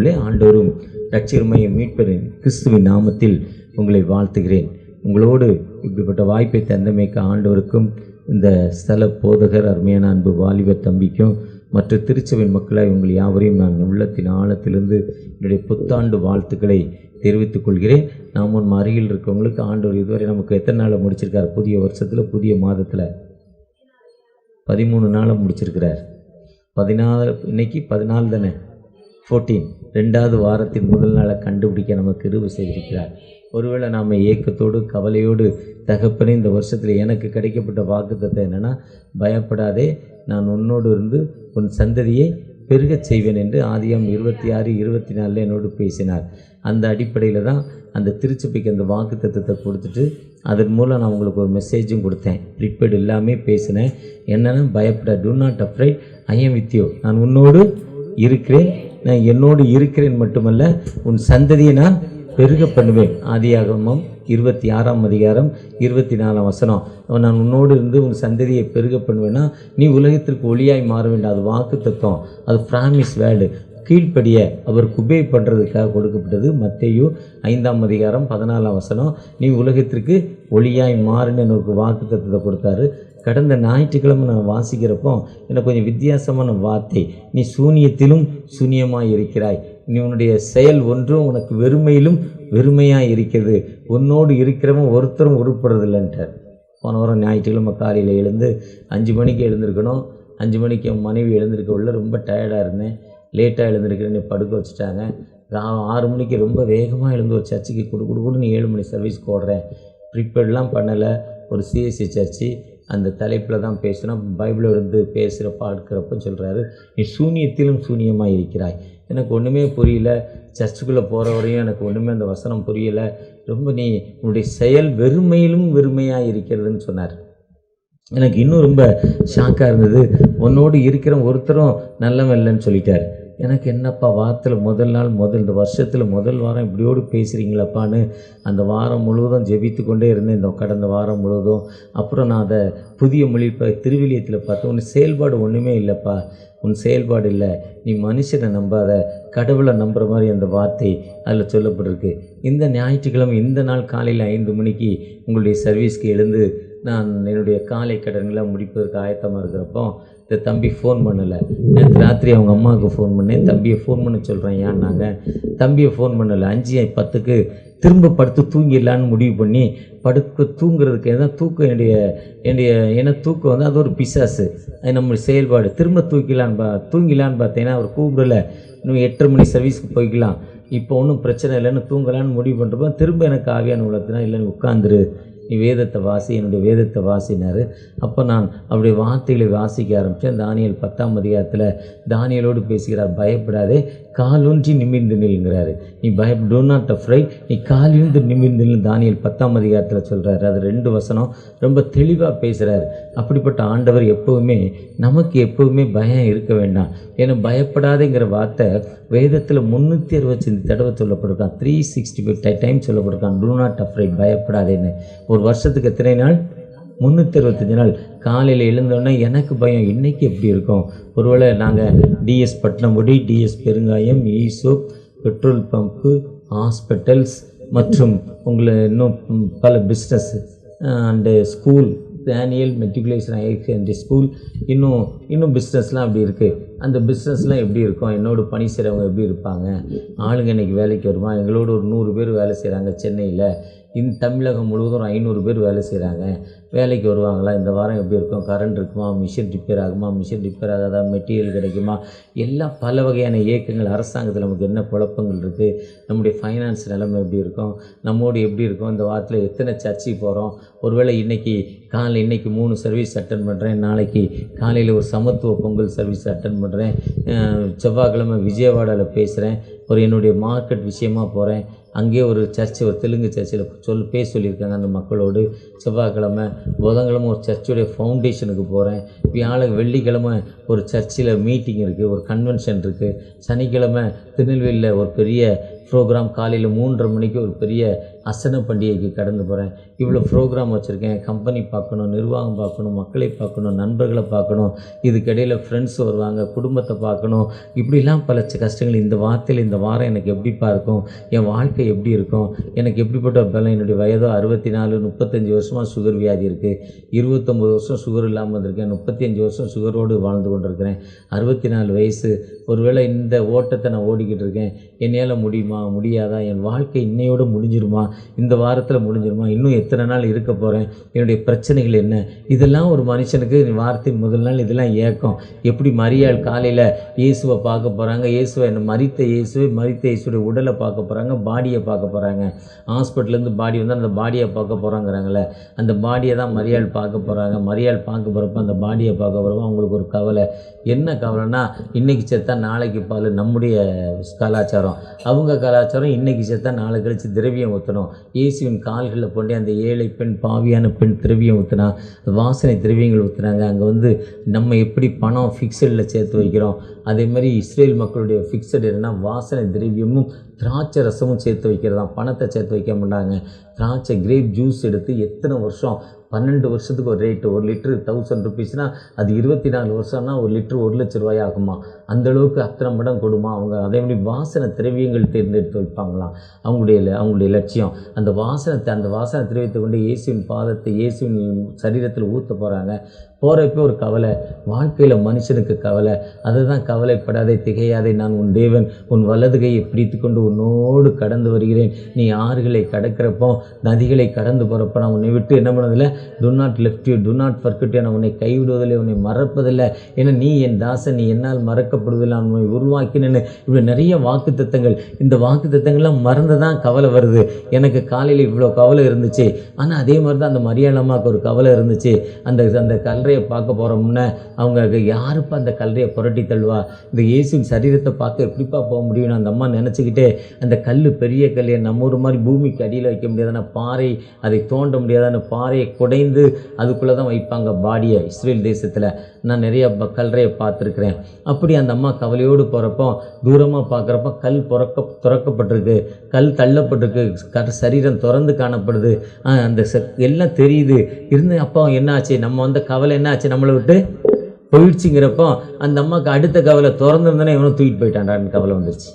ஆவிக்குள்ளே ஆண்டவரும் இரட்சகருமாகிய மீட்பரின் கிறிஸ்துவின் நாமத்தில் உங்களை வாழ்த்துகிறேன். உங்களோடு இப்படிப்பட்ட வாய்ப்பை தந்தமைக்க ஆண்டவருக்கும் இந்த ஸ்தல போதகர் அருமையான அன்பு வாலிபர் தம்பிக்கும் மற்ற திருச்சபையின் மக்களாய் உங்கள் யாவரையும் நான் உள்ளத்தின் ஆழத்திலிருந்து என்னுடைய புத்தாண்டு வாழ்த்துக்களை தெரிவித்துக் கொள்கிறேன். நாம் முன் அருகில் இருக்கவங்களுக்கு ஆண்டவர் இதுவரை நமக்கு எத்தனை நாளை முடிச்சிருக்கார்? புதிய வருஷத்தில் புதிய மாதத்தில் 13 நாளை முடிச்சிருக்கிறார். 14 இன்னைக்கு 14 தானே, 14 2வது வாரத்தின் முதல் நாளை கண்டுபிடிக்க நமக்கு கிருபை செய்திருக்கிறார். ஒருவேளை நாம் ஏக்கத்தோடு கவலையோடு தகப்பனே இந்த வருஷத்தில் எனக்கு கிடைக்கப்பட்ட வாக்குத்தத்தம் என்னென்னா, பயப்படாதே, நான் உன்னோடு இருந்து உன் சந்ததியை பெருகச் செய்வேன் என்று ஆதியாம் 26-24 என்னோடு பேசினார். அந்த அடிப்படையில் தான் அந்த திருச்சபைக்கு அந்த வாக்குத்தத்தத்தை கொடுத்துட்டு அதன் மூலம் நான் உங்களுக்கு ஒரு மெசேஜும் கொடுத்தேன். ப்ரிப்பேர்டு எல்லாமே பேசினேன். என்னென்னா, பயப்பட, do not afraid, I am with you, நான் உன்னோடு இருக்கிறேன், நான் என்னோடு இருக்கிறேன் மட்டுமல்ல உன் சந்ததியை நான் பெருக பண்ணுவேன். ஆதியாகமம் 26ஆம் அதிகாரம் 24ஆம் வசனம். நான் உன்னோடு இருந்து உன் சந்ததியை பெருக பண்ணுவேன்னா நீ உலகத்திற்கு ஒளியாய் மாற வேண்டும். அது வாக்கு தத்துவம், அது ப்ராமிஸ் வேர்டு. கீழ்ப்படிய அவருக்கு உபே பண்ணுறதுக்காக கொடுக்கப்பட்டது. மத்தேயு 5ஆம் அதிகாரம் 14ஆம் வசனம். நீ உலகத்திற்கு ஒளியாய் மாறுன்னு எனக்கு வாக்கு தத்துவத்தை கொடுத்தாரு. கடந்த ஞாயிற்றுக்கிழமை நான் வாசிக்கிறப்போ எனக்கு கொஞ்சம் வித்தியாசமான வார்த்தை, நீ சூனியத்திலும் சூனியமாக இருக்கிறாய், நீ உன்னுடைய செயல் ஒன்றும் உனக்கு வெறுமையிலும் வெறுமையாக இருக்கிறது, உன்னோடு இருக்கிறவன் ஒருத்தரும் உருப்படுறதில்லைன்ட்டார். போன வாரம் ஞாயிற்றுக்கிழமை காலையில் எழுந்து 5 மணிக்கு எழுந்திருக்கணும். 5 மணிக்கு என் மனைவி எழுந்திருக்க உள்ள ரொம்ப டயர்டாக இருந்தேன். லேட்டாக எழுந்திருக்கிறேன்னு படுக்க வச்சுட்டாங்க. 6 மணிக்கு ரொம்ப வேகமாக எழுந்து ஒரு சர்ச்சுக்கு கொடுன்னு 7 மணி சர்வீஸ்க்கு ஓடுறேன். ப்ரிப்பேர்டெலாம் பண்ணலை. ஒரு சிஎஸ்சி சர்ச்சு அந்த தலைப்பில் தான் பேசுகிறோம். பைபிளில் இருந்து பேசுகிற பார்க்கிறப்ப சொல்கிறாரு, நீ சூனியத்திலும் சூனியமாக இருக்கிறாய். எனக்கு ஒன்றுமே புரியல. சர்ச்சுக்குள்ளே போகிற வரையும் எனக்கு ஒன்றுமே அந்த வசனம் புரியலை. ரொம்ப நீ உன்னுடைய செயல் வெறுமையிலும் வெறுமையாக இருக்கிறதுன்னு சொன்னார். எனக்கு இன்னும் ரொம்ப ஷாக்காக இருந்தது. உன்னோடு இருக்கிற ஒருத்தரும் நல்லவன் இல்லைன்னு சொல்லிட்டார். எனக்கு என்னப்பா வாரத்தில் முதல் நாள் இந்த வருஷத்தில் முதல் வாரம் இப்படியோடு பேசுகிறீங்களப்பான்னு அந்த வாரம் முழுவதும் ஜெபித்து கொண்டே இருந்தேன். இந்த கடந்த வாரம் முழுவதும். அப்புறம் நான் அதை புதிய மொழி திருவிலியத்தில் பார்த்தேன். உன் செயல்பாடு ஒன்றுமே இல்லைப்பா, உன் செயல்பாடு இல்லை, நீ மனுஷனை நம்பாத, கடவுளை நம்புகிற மாதிரி அந்த வார்த்தை அதில் சொல்லப்பட்டிருக்கு. இந்த ஞாயிற்றுக்கிழமை இந்த நாள் காலையில் 5 மணிக்கு உங்களுடைய சர்வீஸ்க்கு எழுந்து நான் என்னுடைய காலை கடன்களை முடிப்பதற்கு ஆயத்தமாக இருக்கிறப்போ இந்த தம்பி ஃபோன் பண்ணலை. நேற்று ராத்திரி அவங்க அம்மாவுக்கு ஃபோன் பண்ணேன். தம்பியை ஃபோன் பண்ண சொல்கிறேன். ஏன்னாங்க தம்பியை ஃபோன் பண்ணலை. 5:10 திரும்ப படுத்து தூங்கிடலான்னு முடிவு பண்ணி தூங்குறதுக்கு எதாவது தூக்கம் என்னுடைய தூக்கம் வந்து அது ஒரு பிசாசு, அது நம்மளுடைய செயல்பாடு. திரும்ப தூங்கிலான்னு பார்த்தீங்கன்னா அவர் கூப்பிடலை. இன்னும் 8:30 மணி சர்வீஸ்க்கு போய்க்கலாம், இப்போ ஒன்றும் பிரச்சனை இல்லைன்னு தூங்கலான்னு முடிவு பண்ணுறப்போ திரும்ப எனக்கு ஆவியான உலகத்தினா இல்லைன்னு உட்காந்துரு, நீ வேதத்தை வாசி, என்னுடைய வேதத்தை வாசினார். அப்போ நான் அவருடைய வார்த்தைகளை வாசிக்க ஆரம்பித்தேன். தானியேல் 10ஆம் அதிகாரத்தில் தானியேலோடு பேசுகிறார். பயப்படாதே, காலூன்றி நிமிர்ந்து நில்லுங்கிறாரு. நீ டூ நாட் அஃப்ரைட், நீ காலிருந்து நிமிர்ந்து நில் தானியேல் 10ஆம் அதிகாரத்தில் சொல்கிறாரு. அது 2 வசனம் ரொம்ப தெளிவாக பேசுகிறார். அப்படிப்பட்ட ஆண்டவர் எப்போவுமே நமக்கு எப்போவுமே பயம் இருக்க வேண்டாம். ஏன்னா பயப்படாதேங்கிற வார்த்தை வேதத்தில் 365 தடவை சொல்லப்பட்டிருக்கான். 365 டைம் சொல்லப்பட்டிருக்கான். டூ நாட் அஃப்ரைட், பயப்படாதேன்னு. ஒரு வருஷத்துக்கு எத்தனை நாள்? 365 நாள். காலையில் எழுந்தோடனே எனக்கு பயம், இன்றைக்கி எப்படி இருக்கும்? ஒருவேளை நாங்கள் டிஎஸ் பட்டினமுடி, டிஎஸ் பெருங்காயம், ஈசோப், பெட்ரோல் பம்ப்பு, ஹாஸ்பிட்டல்ஸ் மற்றும் உங்களை இன்னும் பல business and school, annual matriculation higher secondary school, இன்னும் பிஸ்னஸ்லாம் அப்படி இருக்குது. அந்த பிஸ்னஸ்லாம் எப்படி இருக்கும்? என்னோட பணி செய்கிறவங்க எப்படி இருப்பாங்க? ஆளுங்க இன்றைக்கி வேலைக்கு வருமா? எங்களோட ஒரு 100 பேர் வேலை செய்கிறாங்க சென்னையில். இந்த தமிழகம் முழுவதும் 500 பேர் வேலை செய்கிறாங்க. வேலைக்கு வருவாங்களா? இந்த வாரம் எப்படி இருக்கும்? கரண்ட் இருக்குமா? மிஷின் ரிப்பேர் ஆகுமா? மிஷின் ரிப்பேர் ஆகாதா? மெட்டீரியல் கிடைக்குமா? எல்லாம் பல வகையான இயக்கங்கள். அரசாங்கத்தில் நமக்கு என்ன குழப்பங்கள் இருக்குது? நம்முடைய ஃபைனான்ஸ் நிலைமை எப்படி இருக்கும்? நம்மோடு எப்படி இருக்கும்? இந்த வாரத்தில் எத்தனை சர்ச்சுக்கு போகிறோம்? ஒருவேளை இன்றைக்கி 3 சர்வீஸ் அட்டன் பண்ணுறேன், நாளைக்கு காலையில் ஒரு சமத்துவ பொங்கல் சர்வீஸ் அட்டன் பண்ணுறேன், செவ்வாய்க்கிழமை விஜயவாடாவில் பேசுகிறேன், என்னுடைய மார்க்கெட் விஷயமாக போகிறேன், அங்கேயே ஒரு சர்ச்சு, ஒரு தெலுங்கு சர்ச்சில் பேச சொல்லியிருக்காங்க அந்த மக்களோடு. செவ்வாய்க்கிழமை புதன்கிழமை ஒரு சர்ச்சுடைய ஃபவுண்டேஷனுக்கு போகிறேன். வெள்ளிக்கிழமை ஒரு சர்ச்சில் மீட்டிங் இருக்குது, ஒரு கன்வென்ஷன் இருக்குது. சனிக்கிழமை திருநெல்வேலியில் ஒரு பெரிய ப்ரோக்ராம் காலையில் 3:30 மணிக்கு ஒரு பெரிய அசன பண்டிகைக்கு கடந்து போகிறேன். இவ்வளோ ப்ரோக்ராம் வச்சுருக்கேன். கம்பெனி பார்க்கணும், நிர்வாகம் பார்க்கணும், மக்களை பார்க்கணும், நண்பர்களை பார்க்கணும், இதுக்கிடையில் ஃப்ரெண்ட்ஸ் வருவாங்க, குடும்பத்தை பார்க்கணும், இப்படிலாம் பல கஷ்டங்கள். இந்த வார்த்தையில் இந்த வாரம் எனக்கு எப்படிப்பா இருக்கும், என் வாழ்க்கை எப்படி இருக்கும், எனக்கு எப்படிப்பட்ட பலம். என்னுடைய வயதோ 64, 35 வருஷமாக சுகர் வியாதி இருக்குது. 29 வருஷம் சுகர் இல்லாமல் இருந்திருக்கேன். 35 வருஷம் சுகரோடு வாழ்ந்து கொண்டிருக்கிறேன். 64 வயசு. ஒருவேளை இந்த ஓட்டத்தை நான் ஓடிக்கிட்டு இருக்கேன். என்னால் முடியுமா, முடியாதா, என் வாழ்க்கை இன்னையோடு முடிஞ்சிருமா, இந்த வாரத்தில் முடிஞ்சிருமா, இன்னும் எத்தனை நாள் இருக்க போகிறேன், என்னுடைய பிரச்சனைகள் என்ன, இதெல்லாம் ஒரு மனுஷனுக்கு வாரத்தின் முதல் நாள் இதெல்லாம் ஏக்கம். எப்படி மரியாள் காலையில் இயேசுவை பார்க்க போகிறாங்க, இயேசுவை மரித்த இயேசுடைய உடலை பார்க்க போகிறாங்க, பாடியை பார்க்க போகிறாங்க. ஹாஸ்பிட்டல்லேருந்து பாடி வந்து அந்த பாடியை பார்க்க போகிறாங்கிறாங்களே, அந்த பாடியை தான் மரியாள் பார்க்க போகிறாங்க. மரியாள் பார்க்க போகிறப்ப அந்த பாடியை பார்க்க போகிறப்ப அவங்களுக்கு ஒரு கவலை. என்ன கவலைன்னா, இன்றைக்கி செத்தா நாளைக்கு பால். நம்முடைய கலாச்சாரம், அவங்க கலாச்சாரம் இன்றைக்கி செத்தா நாளை கழித்து திரவியம் ஊற்றணும். இயேசுவின் கால்களில் கொண்டே அந்த ஏழை பெண், பாவியான பெண் திரவியம் ஊற்றினா, வாசனை திரவியங்கள் ஊற்றுனாங்க. அங்கே வந்து நம்ம எப்படி பணம் ஃபிக்ஸடில் சேர்த்து வைக்கிறோம், அதேமாதிரி இஸ்ரேல் மக்களுடைய ஃபிக்ஸட் என்னன்னா வாசனை திரவியமும் திராட்சை ரசமும் சேர்த்து வைக்கிறதான். பணத்தை சேர்த்து வைக்க மாட்டாங்க. திராட்சை கிரேப் ஜூஸ் எடுத்து எத்தனை வருஷம், 12 வருஷத்துக்கு ஒரு ரேட்டு. 1 லிட்டரு 1000 ருபீஸ்னால் அது 24 வருஷம்னா 1 லிட்டரு 1 லட்ச ரூபாய் ஆகுமா. அந்தளவுக்கு அத்தனை மடம் கொடுமா. அவங்க அதேமாதிரி வாசனை திரவியங்கள் தேர்ந்தெடுத்து வைப்பாங்களாம். அவங்களுடைய லட்சியம் அந்த வாசனை திரவியத்தை கொண்டு இயேசுவின் பாதத்தை இயேசுவின் சரீரத்தில் ஊற்ற போகிறாங்க. போகிறப்ப ஒரு கவலை, வாழ்க்கையில் மனுஷனுக்கு கவலை. அதுதான் கவலைப்படாதே, திகையாதே, நான் உன் தேவன், உன் வலது கையை பிடித்து கொண்டு உன்னோடு கடந்து வருகிறேன். நீ ஆறுகளை கடக்கிறப்போ, நதிகளை கடந்து போகிறப்போ நான் உன்னை விட்டு என்ன பண்ணதில்லை, to not left you, to not forget you, நான் உன்னை கைவிடுவதில்லை, உன்னை மறப்பதில்லை. ஏன்னா நீ என் தாசன், நீ என்னால் மறக்கப்படுவதில்லை, நான் உன்னை உருவாக்கினேன்னு. இப்படி நிறைய வாக்கு தத்தங்கள். இந்த வாக்கு தத்தங்கள்லாம் மறந்து தான் கவலை வருது. எனக்கு காலையில் இவ்வளோ கவலை இருந்துச்சு. ஆனால் அதே மாதிரி தான் அந்த மரியாளம்மாவுக்கு ஒரு கவலை இருந்துச்சு. அந்த கல்றையை பார்க்க போகிறோம்னா அவங்க யாருப்பா அந்த கல்றையை புரட்டி தள்ளுவா, இந்த இயேசுவின் சரீரத்தை பார்க்க எப்படிப்பா போக முடியும். அந்த அம்மா நினச்சிக்கிட்டே, அந்த கல் பெரிய கல்லையை நம்ம ஒரு மாதிரி பூமிக்கு அடியில் வைக்க முடியாதான, பாறை அதை தோண்ட முடியாதான, பாறையை குடைந்து அதுக்குள்ளே தான் வைப்பாங்க பாடியை. இஸ்ரேல் தேசத்தில் நான் நிறைய கல்றையை பார்த்துருக்குறேன். அப்படி அந்த அம்மா கவலையோடு போகிறப்போ தூரமாக பார்க்குறப்போ கல் துறக்கப்பட்டிருக்கு, கல் தள்ளப்பட்டிருக்கு, சரீரம் திறந்து காணப்படுது. அந்த எல்லாம் தெரியுது. இருந்து அப்போ என்ன ஆச்சு, நம்ம வந்த கவலை என்ன ஆச்சு, நம்மளை விட்டு போயிடுச்சுங்கிறப்போ அந்த அம்மாவுக்கு அடுத்த கவலை திறந்துருந்தோன்னே இவனும் தூக்கிட்டு போயிட்டான்டான்னு கவலை வந்துருச்சு.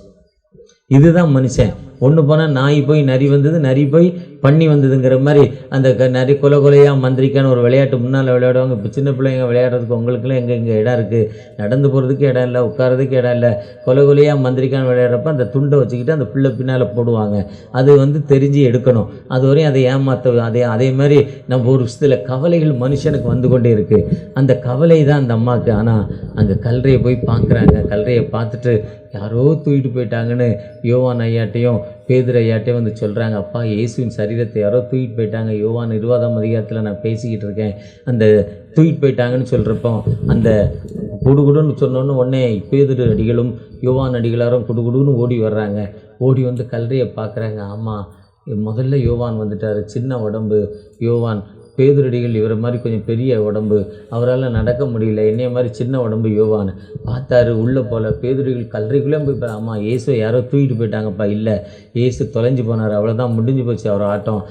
இதுதான் மனுஷன். ஒன்று போனால் நாய் போய் நரி வந்தது, நரி போய் பண்ணி வந்ததுங்கிற மாதிரி அந்த நரி கொலையாக மந்திரிக்கான ஒரு விளையாட்டு முன்னால் விளையாடுவாங்க. இப்போ சின்ன பிள்ளைங்க விளையாடுறதுக்கு உங்களுக்குலாம் எங்கே இடம் இருக்குது, நடந்து போகிறதுக்கு இடம் இல்லை, உட்காரதுக்கு இடம் இல்லை. கொலையாக மந்திரிக்கான விளையாடுறப்ப அந்த துண்டை வச்சுக்கிட்டு அந்த பிள்ளை பின்னால் போடுவாங்க. அது வந்து தெரிஞ்சு எடுக்கணும். அது வரையும் அதை ஏமாற்ற அதே மாதிரி நம்ம ஒரு சில கவலைகள் மனுஷனுக்கு வந்து கொண்டே இருக்குது. அந்த கவலை தான் அந்த அம்மாவுக்கு. ஆனால் அங்கே கல்றையை போய் பார்க்குறாங்க. கல்றையை பார்த்துட்டு யாரோ தூக்கிட்டு போயிட்டாங்கன்னு யோவான் ஐயாட்டையும் பேதுரு ஐயாட்டையும் வந்து சொல்கிறாங்க. அப்பா, இயேசுவின் சரீரத்தை யாரோ தூக்கிட்டு போயிட்டாங்க. யோவான் 20ஆம் அதிகாரத்தில் நான் பேசிக்கிட்டு இருக்கேன். அந்த தூக்கிட்டு போயிட்டாங்கன்னு சொல்கிறப்போ அந்த குடுகுடுன்னு சொன்னோன்னு உடனே பேதுரு அடிகளும் யோவான் அடிகளாரும் குடுகுடுன்னு ஓடி வர்றாங்க. ஓடி வந்து கல்றையை பார்க்குறாங்க. ஆமாம், முதல்ல யோவான் வந்துட்டார், சின்ன உடம்பு யோவான். பேதுரடிகள் இவரை மாதிரி கொஞ்சம் பெரிய உடம்பு, அவரால் நடக்க முடியல. என்னைய மாதிரி சின்ன உடம்பு யோவான். பார்த்தாரு உள்ளே போல். பேதுரடிகள் கல்றைக்குள்ளே போய், ஆமாம் இயேசுவை யாரோ தூக்கிட்டு போயிட்டாங்கப்பா. இல்லை, இயேசு தொலைஞ்சு போனார், அவ்வளோதான், முடிஞ்சு போச்சு அவர் ஆட்டம்.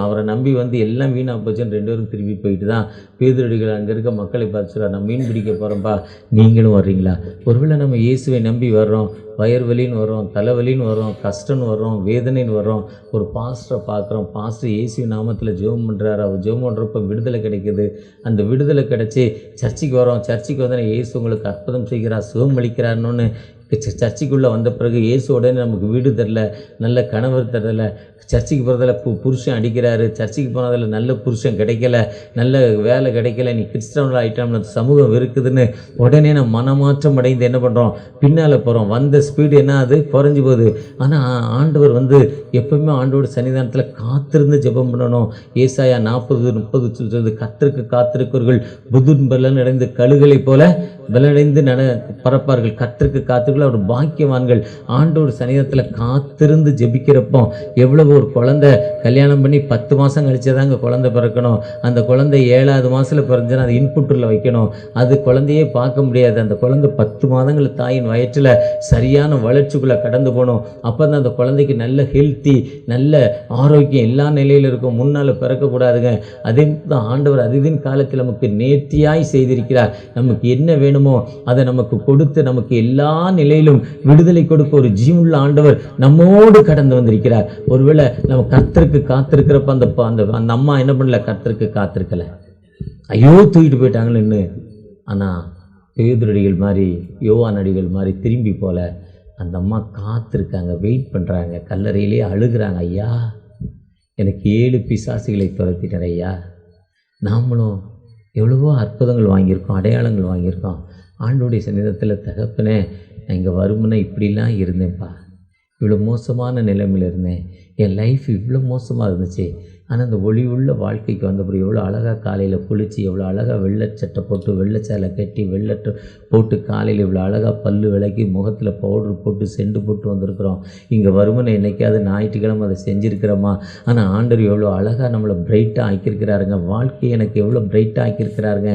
அவரை நம்பி வந்து எல்லாம் வீணாக போச்சுன்னு 2 பேரும் திரும்பி போயிட்டு தான் பேதுரடிகள் அங்கே இருக்க மக்களை பார்த்து சொல்கிறார், நான் மீன் பிடிக்க போகிறேன்ப்பா, நீங்களும் வர்றீங்களா? ஒருவேளை நம்ம இயேசுவை நம்பி வர்றோம், வயிறுவலின்னு வர்றோம், தலைவலின்னு வர்றோம், கஷ்டம்னு வர்றோம், வேதனைன்னு வர்றோம். ஒரு பாஸ்டரை பார்க்குறோம், பாஸ்டர் இயேசு நாமத்தில் ஜெபம் பண்ணுறாரு. அவர் ஜெபம் பண்ணுறப்ப விடுதலை கிடைக்குது. அந்த விடுதலை கிடச்சி சர்ச்சைக்கு வரோம். சர்ச்சைக்கு வந்தோன்னா இயேசு உங்களுக்கு அற்புதம் செய்கிறார், சுகம் அளிக்கிறார்னு சர்ச்சைக்குள்ளே வந்த பிறகு இயேசு உடனே நமக்கு வீடு தரல, நல்ல கணவர் தரல, சர்ச்சைக்கு போகிறதில் புருஷன் அடிக்கிறாரு, சர்ச்சைக்கு போனதில் நல்ல புருஷன் கிடைக்கல, நல்ல வேலை கிடைக்கல, நீ கிறிஸ்தவனில் ஆகிட்டோம்னு சமூகம் இருக்குதுன்னு உடனே நம்ம மனமாற்றம் அடைந்து என்ன பண்ணுறோம், பின்னால் போகிறோம். வந்த ஸ்பீடு என்ன ஆகுது, குறைஞ்சி போகுது. ஆனால் ஆண்டவர் வந்து எப்பவுமே ஆண்டோட சன்னிதானத்தில் காத்திருந்து ஜெபம் பண்ணணும். ஏசாயா 40:30 சொல்கிறது, கர்த்தருக்கு காத்திருக்கிறவர்கள் புதுன் பலன் அடைந்து கழுகளைப் போல பலனடைந்து பரப்பார்கள். கர்த்தருக்கு காத்துக்கள் அவர் பாக்கியவான்கள். ஆண்டவர் சன்னிதானத்தில் காத்திருந்து ஜெபிக்கிறப்போ எவ்வளவு ஒரு குழந்தை கல்யாணம் பண்ணி 10 மாதம் கழிச்சதாங்க குழந்தை பிறக்கணும். அந்த குழந்தை 7வது மாதத்தில் பிறந்துச்சுன்னா அது இன்புட்டில் வைக்கணும். அது குழந்தையே பார்க்க முடியாது. அந்த குழந்தை 10 மாதங்கள் தாயின் வயிற்றில் சரியான வளர்ச்சிக்குள்ளே கடந்து போகணும். அப்போ தான் அந்த குழந்தைக்கு நல்ல ஹெல்த்தி, நல்ல ஆரோக்கியம் எல்லா நிலையில் இருக்கும். முன்னால் பிறக்கக்கூடாதுங்க. அதே தான் ஆண்டவர் அதிதின் காலத்தில் நமக்கு நேர்த்தியாய் செய்திருக்கிறார். நமக்கு என்ன வேணுமோ அதை நமக்கு கொடுத்து நமக்கு எல்லா நிலையிலும் விடுதலை கொடுக்க ஒரு ஜீவனுள்ள ஆண்டவர் நம்மோடு கடந்து வந்திருக்கிறார். ஒருவேளை நம்ம கர்த்தருக்கு காத்திருக்கிறப்ப அந்த அம்மா என்ன பண்ணல, கர்த்தருக்கு காத்திருக்கல, ஐயோ தூக்கிட்டு போயிட்டாங்கன்னு. ஆனால் பேதுரடிகள் மாதிரி, யோவான் அடிகள் மாதிரி திரும்பி போல அந்த அம்மா காத்திருக்காங்க, வெயிட் பண்ணுறாங்க, கல்லறையிலே அழுகிறாங்க. ஐயா எனக்கு 7 பிசாசுகளை துரத்திட்டார் ஐயா. நாமளும் எவ்வளவோ அற்புதங்கள் வாங்கியிருக்கோம், அடையாளங்கள் வாங்கியிருக்கோம். ஆண்டோடைய சன்னிதானத்தில் தகப்பனே நான் இங்கே வருமுன்னா இப்படிலாம் இருந்தேன்ப்பா, இவ்வளோ மோசமான நிலைமையில் இருந்தேன், என் லைஃப் இவ்வளோ மோசமாக இருந்துச்சு. ஆனால் அந்த ஒளி உள்ள வாழ்க்கைக்கு வந்தபடி எவ்வளோ அழகாக காலையில் குளித்து, எவ்வளோ அழகாக வெள்ளைச்சட்டை போட்டு, வெள்ளைச்சேலை கட்டி, வெள்ளட்டு போட்டு, காலையில் இவ்வளோ அழகாக பல்லு விளக்கி, முகத்தில் பவுட்ரு போட்டு, செண்டு போட்டு வந்திருக்கிறோம். இங்கே வருமுன்னு என்றைக்காவது ஞாயிற்றுக்கிழமை அதை செஞ்சுருக்கிறோமா? ஆனால் ஆண்டவர் எவ்வளோ அழகாக நம்மளை பிரைட்டாக ஆக்கியிருக்கிறாருங்க. வாழ்க்கையை எனக்கு எவ்வளோ பிரைட்டாக ஆக்கியிருக்கிறாருங்க.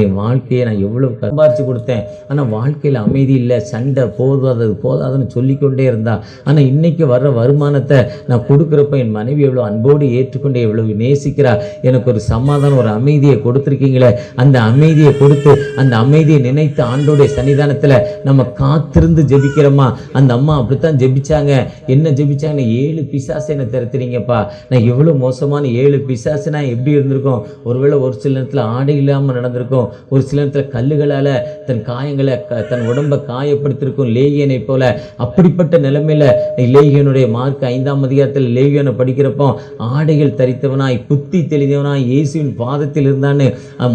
என் வாழ்க்கையை நான் எவ்வளோ சம்பாரித்து கொடுத்தேன். ஆனால் வாழ்க்கையில் அமைதி இல்லை, சண்டை, போதாதுன்னு சொல்லிக்கொண்டே இருந்தா. ஆனால் இன்றைக்கி வர்ற வருமானத்தை நான் கொடுக்குறப்ப என் மனைவி எவ்வளோ அன்போடு ஏற்றுக்கொண்டு எவ்வளவு நேசிக்கிறா. எனக்கு ஒரு சமாதானம், ஒரு அமைதியை கொடுத்துருக்கீங்களே. அந்த அமைதியை கொடுத்து, அந்த அமைதியை நினைத்து ஆண்டோடைய சன்னிதானத்தில் நம்ம காத்திருந்து ஜெபிக்கிறோமா? அந்த அம்மா அப்படித்தான் ஜெபிச்சாங்க. என்ன ஜெபிச்சாங்க? 7 பிசாசு என்னை திறத்துறீங்கப்பா. நான் எவ்வளோ மோசமான 7 பிசாசுனா எப்படி இருந்திருக்கும்? ஒருவேளை ஒரு சில நேரத்தில் ஆடை இல்லாமல் நடந்திருக்கும், ஒரு சில நேரத்தில் கல்லுகளால் தன் காயங்களை, தன் உடம்பை காயப்படுத்திருக்கும் லேகியனை போல. அப்படிப்பட்ட நிலைமையில் லேகியனுடைய மார்க் 5ஆம் அதிகாரத்தில் லேகியனை படிக்கிறப்போ ஆடைகள் தரித்தவனாய், புத்தி தெளிந்தவனாய் இயேசுவின் பாதத்தில் இருந்தான்னு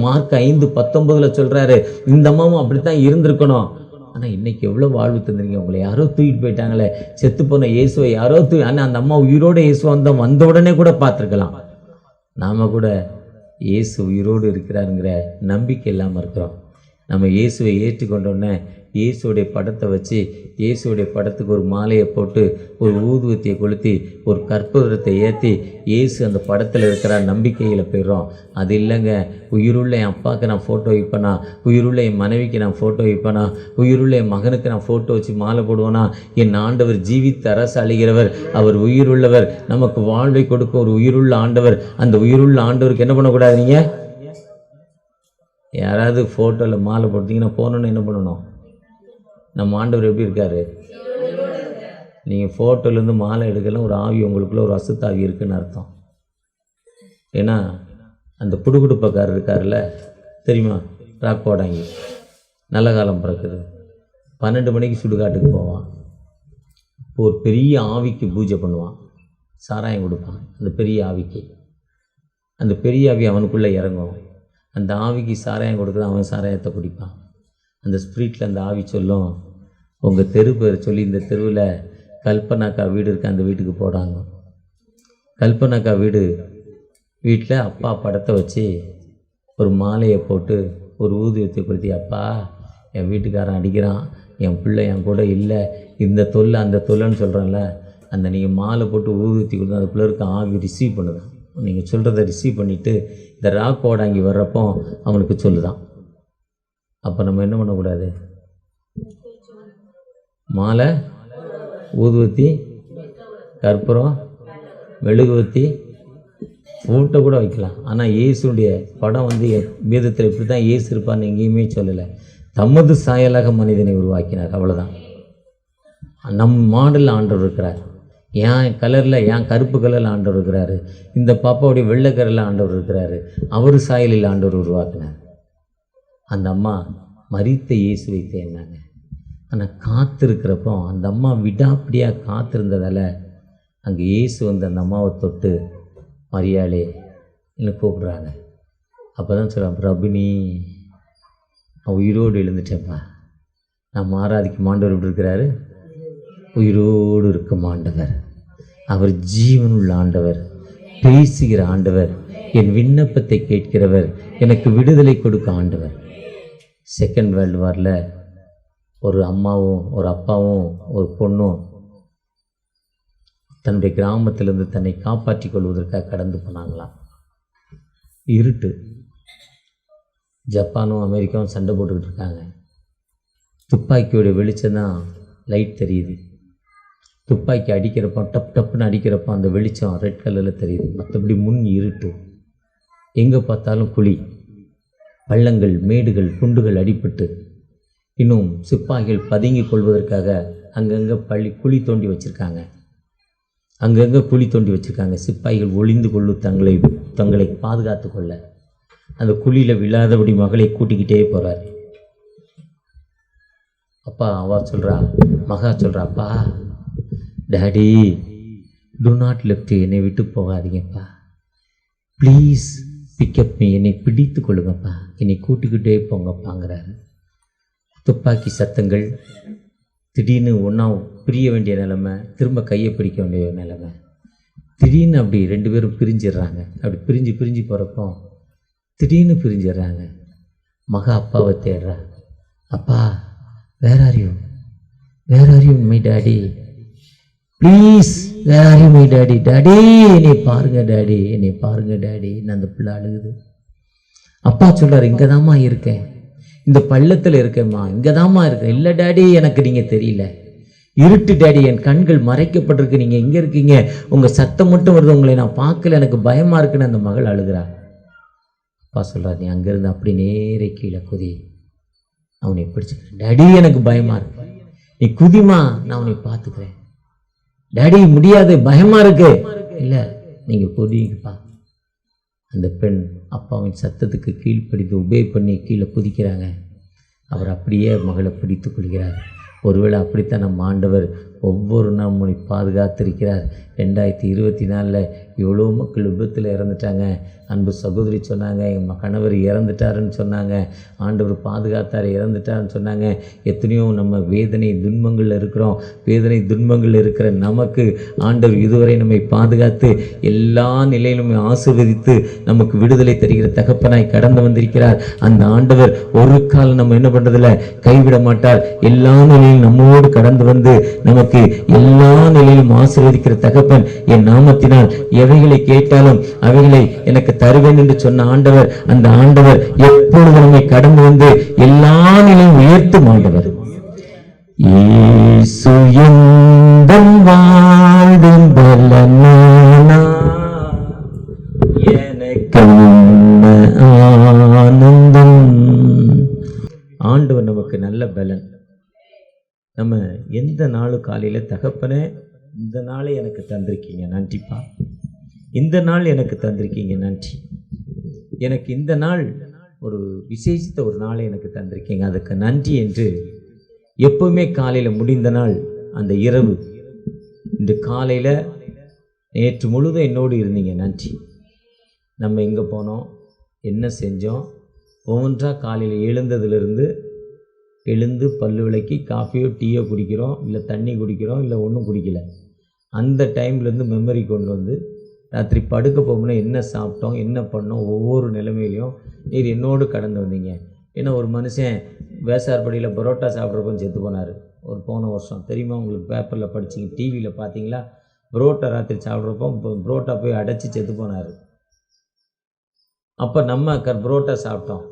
மார்க் 5:19 சொல்றாரு. இந்த அம்மாவும் அப்படித்தான் இருந்திருக்கணும். ஆனால் இன்னைக்கு எவ்வளோ வாழ்வு தந்துருங்க. உங்களை யாரோ தூக்கிட்டு போயிட்டாங்களே, செத்து போன இயேசுவை யாரோ ஆனால் அந்த அம்மா உயிரோடு இயேசு வந்த உடனே கூட பார்த்துருக்கலாம். நாம் கூட இயேசு உயிரோடு இருக்கிறாருங்கிற நம்பிக்கை இல்லாமல் இருக்கிறோம். நம்ம இயேசுவை ஏற்றுக்கொண்டோன்னே இயேசுடைய படத்தை வச்சு, இயேசுடைய படத்துக்கு ஒரு மாலையை போட்டு, ஒரு ஊதுவத்தியை கொளுத்தி, ஒரு கற்பூரத்தை ஏற்றி, இயேசு அந்த படத்தில் இருக்கிற நம்பிக்கையில் போயிடுறோம். அது இல்லைங்க. உயிருள்ள என் அப்பாவுக்கு நான் ஃபோட்டோ வைப்பேனா, உயிருள்ள என் மனைவிக்கு நான் ஃபோட்டோ வைப்பேனா, உயிருள்ள என் மகனுக்கு நான் ஃபோட்டோ வச்சு மாலை போடுவேனா? என் ஆண்டவர் ஜீவித்த அரசு அழிகிறவர், அவர் உயிருள்ளவர், நமக்கு வாழ்வை கொடுக்க ஒரு உயிருள்ள ஆண்டவர். அந்த உயிருள்ள ஆண்டவருக்கு என்ன பண்ணக்கூடாது? நீங்கள் யாராவது ஃபோட்டோவில் மாலை போட்டிங்கன்னா போகணுன்னு என்ன பண்ணணும்? நம்ம ஆண்டவர் எப்படி இருக்கார்? நீங்கள் ஃபோட்டோலேருந்து மாலை எடுக்கலாம், ஒரு ஆவி உங்களுக்குள்ள ஒரு அசுத்தாவி இருக்குதுன்னு அர்த்தம். ஏன்னா அந்த புடுகுடுப்பக்காரர் இருக்கார்ல, தெரியுமா? ராக்கோடாங்கி நல்ல காலம் பிறக்குது, 12 மணிக்கு சுடுகாட்டுக்கு போவான். ஒரு பெரிய ஆவிக்கு பூஜை பண்ணுவான், சாராயம் கொடுப்பான் அந்த பெரிய ஆவிக்கு. அந்த பெரிய ஆவி அவனுக்குள்ளே இறங்கும். அந்த ஆவிக்கு சாராயம் கொடுக்குறது, அவன் சாராயத்தை குடிப்பான். அந்த ஸ்பிரிட்டில் அந்த ஆவி சொல்லும், உங்கள் தெரு பேர் சொல்லி, இந்த தெருவில் கல்பனாக்கா வீடு இருக்குது, அந்த வீட்டுக்கு போடாங்க. கல்பனாக்கா வீட்டில் அப்பா படத்தை வச்சு ஒரு மாலையை போட்டு ஒரு ஊதியத்தை கொடுத்தி, அப்பா என் வீட்டுக்காரன் அடிக்கிறான், என் பிள்ளை என் கூட இல்லை, இந்த தொல்லை அந்த தொல்லைன்னு சொல்கிறேன்ல, அந்த நீங்கள் மாலை போட்டு ஊதுவத்தி கொடுத்து அந்த பிள்ளை இருக்க ஆவி ரிசீவ் பண்ணுதான். நீங்கள் சொல்கிறத ரிசீவ் பண்ணிவிட்டு இந்த ராக்கோடாங்கி வர்றப்போ அவனுக்கு சொல்லுதான். அப்போ நம்ம என்ன பண்ணக்கூடாது? மாலை, ஊதுவத்தி, கற்பூரம், மெழுகுவத்தி, ஊட்ட கூட வைக்கலாம். ஆனால் இயேசுடைய படம் வேதத்தில் இப்படி தான் இயேசு இருப்பான்னு எங்கேயுமே சொல்லலை. தமது சாயலாக மனிதனை உருவாக்கினார், அவ்வளோதான். நம் மாடலில் ஆண்டவர் இருக்கிறார். என் கலரில், என் கருப்பு கலரில் ஆண்டவர் இருக்கிறாரு. இந்த பாப்பாவுடைய வெள்ளை கலரில் ஆண்டவர் இருக்கிறாரு. அவர் சாயலில் ஆண்டவர் உருவாக்கினார். அந்த அம்மா மரித்த இயேசுவை தேடினாங்க. ஆனால் காத்திருக்கிறப்போ அந்த அம்மா விடாப்பிடியாக காத்திருந்ததால் அங்கே இயேசு அந்த அம்மாவை தொட்டு மரியாளே என்ன கூப்பிட்றாங்க. அப்போ தான் சொல்கிறான், பிரபினி நான் உயிரோடு எழுந்துட்டேன்ப்பா. நான் ஆராதிக்கும் ஆண்டவர் எப்படி இருக்கிறாரு? உயிரோடு இருக்கும் ஆண்டவர். அவர் ஜீவனுள்ள ஆண்டவர், பேசுகிற ஆண்டவர், என் விண்ணப்பத்தை கேட்கிறவர், எனக்கு விடுதலை கொடுக்க ஆண்டவர். செகண்ட் வேர்ல்டு வாரில் ஒரு அம்மாவும் ஒரு அப்பாவும் ஒரு பொண்ணும் தன்னுடைய கிராமத்திலிருந்து தன்னை காப்பாற்றி கொள்வதற்காக கடந்து போனாங்களாம். இருட்டு, ஜப்பானும் அமெரிக்காவும் சண்டை போட்டுக்கிட்டு இருக்காங்க. துப்பாக்கியோடைய வெளிச்சம் தான் லைட் தெரியுது. துப்பாக்கி அடிக்கிறப்போ டப் டப்புன்னு அடிக்கிறப்போ அந்த வெளிச்சம் ரெட் கலரில் தெரியுது. மற்றபடி முன் இருட்டு. எங்கே பார்த்தாலும் குழி, பள்ளங்கள், மேடுகள், குண்டுகள் அடிபட்டு, இன்னும் சிப்பாய்கள் பதுங்கி கொள்வதற்காக அங்கங்கே குழி தோண்டி வச்சுருக்காங்க. அங்கங்கே குழி தோண்டி வச்சுருக்காங்க. சிப்பாய்கள் ஒளிந்து கொள்ளு தங்களை பாதுகாத்து கொள்ள. அந்த குழியில் விழாதபடி மகளை கூட்டிக்கிட்டே போகிறார். அப்பா அவா சொல்கிறா, மகா சொல்கிறாப்பா, டாடி டு நாட் லெஃப்ட், என்னை விட்டு போகாதீங்கப்பா, ப்ளீஸ் பிக்கப் மீ, என்னை பிடித்து கொள்ளுங்கப்பா, என்னை கூட்டிக்கிட்டே போங்கப்பாங்கிறாரு. துப்பாக்கி சத்தங்கள், திடீர்னு ஒன்றா பிரிய வேண்டிய நிலைமை, திரும்ப கையை பிடிக்க வேண்டிய நிலைமை. திடீர்னு அப்படி 2 பேரும் பிரிஞ்சிடுறாங்க. அப்படி பிரிஞ்சு போகிறப்போ திடீர்னு பிரிஞ்சிடுறாங்க. மகா அப்பாவை தேடுறா. அப்பா, where are you my daddy, please where are you my daddy, daddy என்னை பாருங்க டாடி, என்னை பாருங்க டாடி. அந்த பிள்ளை அழுகுது. அப்பா சொல்கிறார், இங்கே தாம்மா இருக்கேன், இந்த பள்ளத்தில் இருக்கேம்மா, இங்கே தாம்மா இருக்கேன். இல்லை டாடி, எனக்கு நீங்கள் தெரியல, இருட்டு டாடி, என் கண்கள் மறைக்கப்பட்டிருக்கு, நீங்கள் எங்கே இருக்கீங்க, உங்கள் சத்தம் மட்டும் வருது, உங்களை நான் பார்க்கல, எனக்கு பயமாக இருக்குன்னு அந்த மகள் அழுகிறா. அப்பா சொல்கிறார், நீ அங்கேருந்து அப்படி நேரே கீழே குதி, அவனை பிடிச்சிக்கிறேன். டாடி எனக்கு பயமாக இருக்கு, நீ குதிமா, நான் அவனை பார்த்துக்கிறேன். டாடி முடியாது, பயமாக இருக்கு. இல்லை, நீங்கள் குதிங்கப்பா. அந்த பெண் அப்பாவின் சத்தத்துக்கு கீழ்ப்படித்து உபே பண்ணி கீழே குதிக்கிறாங்க. அவர் அப்படியே மகளை பிடித்து கொள்கிறார். ஒருவேளை அப்படித்தான் நம்ம ஆண்டவர் ஒவ்வொரு நாளும் நம்மை பாதுகாத்திருக்கிறார். 2024 எவ்வளோ மக்கள் விபத்தில் இறந்துட்டாங்க. அன்பு சகோதரி சொன்னாங்க, எங்கள் கணவர் இறந்துட்டாருன்னு சொன்னாங்க, ஆண்டவர் பாதுகாத்தார், இறந்துட்டாருன்னு சொன்னாங்க. எத்தனையோ நம்ம வேதனை துன்பங்களில் இருக்கிறோம். வேதனை துன்பங்களில் இருக்கிற நமக்கு ஆண்டவர் இதுவரை நம்மை பாதுகாத்து எல்லா நிலையிலும் ஆசீர்வதித்து நமக்கு விடுதலை தருகிற தகப்பனாய் கடந்து வந்திருக்கிறார். அந்த ஆண்டவர் ஒரு காலம் நம்ம என்ன பண்ணுறதில்ல, கைவிட மாட்டார். எல்லா நிலையிலும் நம்மோடு கடந்து வந்து நமக்கு எல்லா நிலையிலும் ஆசீர்வதிக்கிற தகப்பன். என் நாமத்தினால் எவைகளை கேட்டாலும் அவைகளை எனக்கு தருவேன் என்று சொன்ன ஆண்டவர், அந்த ஆண்டவர் எப்பொழுது நம்மை கடந்து வந்து எல்லா நிலையும் உயர்த்தும் ஆண்டவர். இயேசு எந்தன் வாழ்வின் பலனானா, எனக்கு ஆனந்தம். ஆண்டவர் நமக்கு நல்ல பலன். நம்ம எந்த நாளும் காலையில் தகப்பனே, இந்த நாளை எனக்கு தந்திருக்கீங்க நன்றிப்பா, இந்த நாள் எனக்கு தந்திருக்கீங்க நன்றி, எனக்கு இந்த நாள் ஒரு விசேஷித்த ஒரு நாளை எனக்கு தந்திருக்கீங்க, அதுக்கு நன்றி என்று எப்பவுமே காலையில் முடிந்த நாள் அந்த இரவு, இந்த காலையில் நேற்று முழுதும் என்னோடு இருந்தீங்க நன்றி. நம்ம எங்கே போனோம், என்ன செஞ்சோம், ஒவ்வொன்றாக காலையில் எழுந்து பல்லு விளக்கி காஃபியோ டீயோ குடிக்கிறோம், இல்லை தண்ணி குடிக்கிறோம், இல்லை ஒன்றும் குடிக்கல. அந்த டைம்லேருந்து மெமரி கொண்டு வந்து ராத்திரி படுக்க போகணும்னா என்ன சாப்பிட்டோம், என்ன பண்ணோம், ஒவ்வொரு நிலைமையிலையும் நீர் என்னோடு கடந்து வந்தீங்க. ஏன்னா ஒரு மனுஷன் வேசார்படியில் பரோட்டா சாப்பிட்றப்போ செத்து போனார் ஒரு போன வருஷம், தெரியுமா உங்களுக்கு? பேப்பரில் படிச்சிங்க, டிவியில் பார்த்தீங்களா? பரோட்டா ராத்திரி சாப்பிட்றப்போ பரோட்டா போய் அடைச்சி செத்து போனார். அப்போ நம்ம பரோட்டா சாப்பிட்டோம்,